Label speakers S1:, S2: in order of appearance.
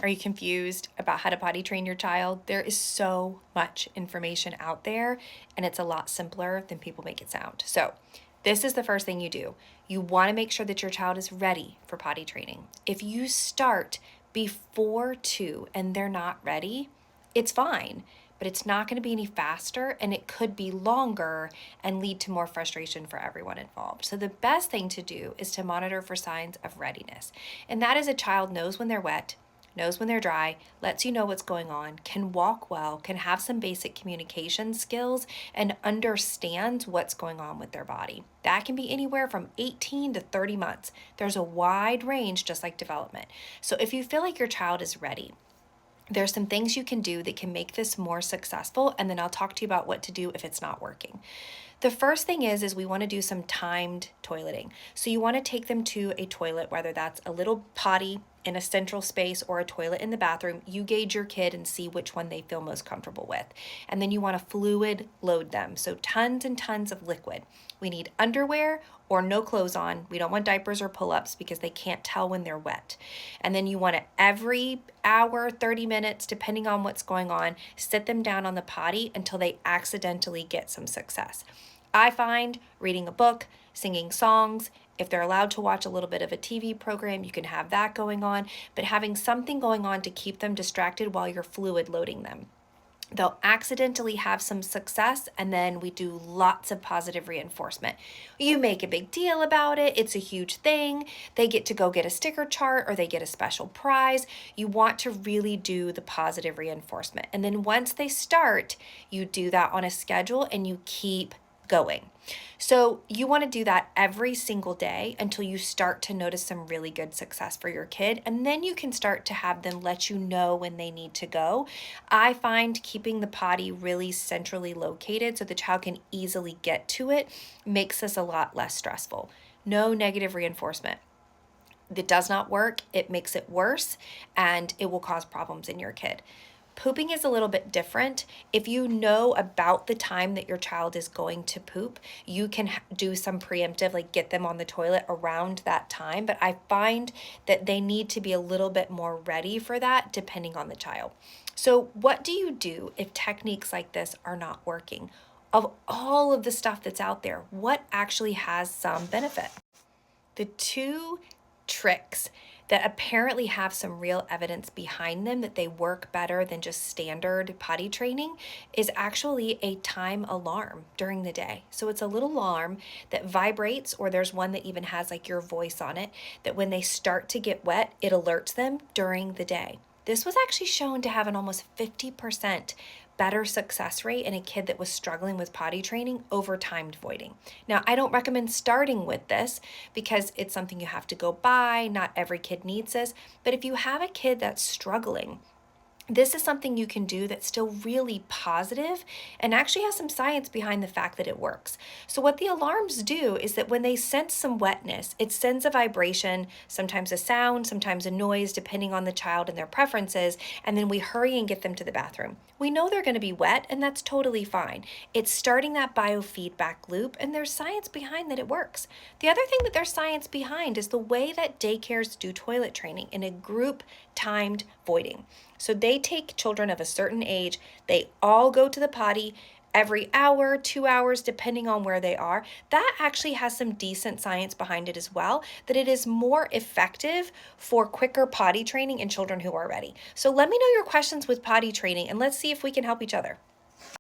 S1: Are you confused about how to potty train your child? There is so much information out there, and it's a lot simpler than people make it sound. So this is the first thing you do. You want to make sure that your child is ready for potty training. If you start before 2 and they're not ready, it's fine, but it's not going to be any faster, and it could be longer and lead to more frustration for everyone involved. So the best thing to do is to monitor for signs of readiness. And that is a child knows when they're wet, knows when they're dry, lets you know what's going on, can walk well, can have some basic communication skills, and understands what's going on with their body. That can be anywhere from 18 to 30 months. There's a wide range, just like development. So if you feel like your child is ready, there's some things you can do that can make this more successful, and then I'll talk to you about what to do if it's not working. The first thing is we want to do some timed toileting. So you want to take them to a toilet, whether that's a little potty in a central space or a toilet in the bathroom. You gauge your kid and see which one they feel most comfortable with. And then you want to fluid load them. So tons and tons of liquid. We need underwear or no clothes on. We don't want diapers or pull-ups because they can't tell when they're wet. And then you want to every hour, 30 minutes, depending on what's going on, sit them down on the potty until they accidentally get some success. I find reading a book, singing songs, if they're allowed to watch a little bit of a TV program, you can have that going on, but having something going on to keep them distracted while you're fluid loading them. They'll accidentally have some success, and then we do lots of positive reinforcement. You make a big deal about it. It's a huge thing. They get to go get a sticker chart or they get a special prize. You want to really do the positive reinforcement. And then once they start, you do that on a schedule and you keep going. So you want to do that every single day until you start to notice some really good success for your kid, and then you can start to have them let you know when they need to go. I find keeping the potty really centrally located so the child can easily get to it makes this a lot less stressful. No negative reinforcement. That does not work. It makes it worse, and it will cause problems in your kid. Pooping is a little bit different. If you know about the time that your child is going to poop, you can do some preemptive, like get them on the toilet around that time. But I find that they need to be a little bit more ready for that depending on the child. So what do you do if techniques like this are not working? Of all of the stuff that's out there, what actually has some benefit? The two tricks that apparently have some real evidence behind them that they work better than just standard potty training is actually a time alarm during the day. So it's a little alarm that vibrates, or there's one that even has like your voice on it, that when they start to get wet, it alerts them during the day. This was actually shown to have an almost 50% better success rate in a kid that was struggling with potty training over timed voiding. Now, I don't recommend starting with this because it's something you have to go by. Not every kid needs this, but if you have a kid that's struggling, this is something you can do that's still really positive and actually has some science behind the fact that it works. So what the alarms do is that when they sense some wetness, it sends a vibration, sometimes a sound, sometimes a noise, depending on the child and their preferences, and then we hurry and get them to the bathroom. We know they're going to be wet, and that's totally fine. It's starting that biofeedback loop, and there's science behind that it works. The other thing that there's science behind is the way that daycares do toilet training in a group timed voiding. So they take children of a certain age, they all go to the potty every hour, 2 hours, depending on where they are. That actually has some decent science behind it as well, that it is more effective for quicker potty training in children who are ready. So let me know your questions with potty training, and let's see if we can help each other.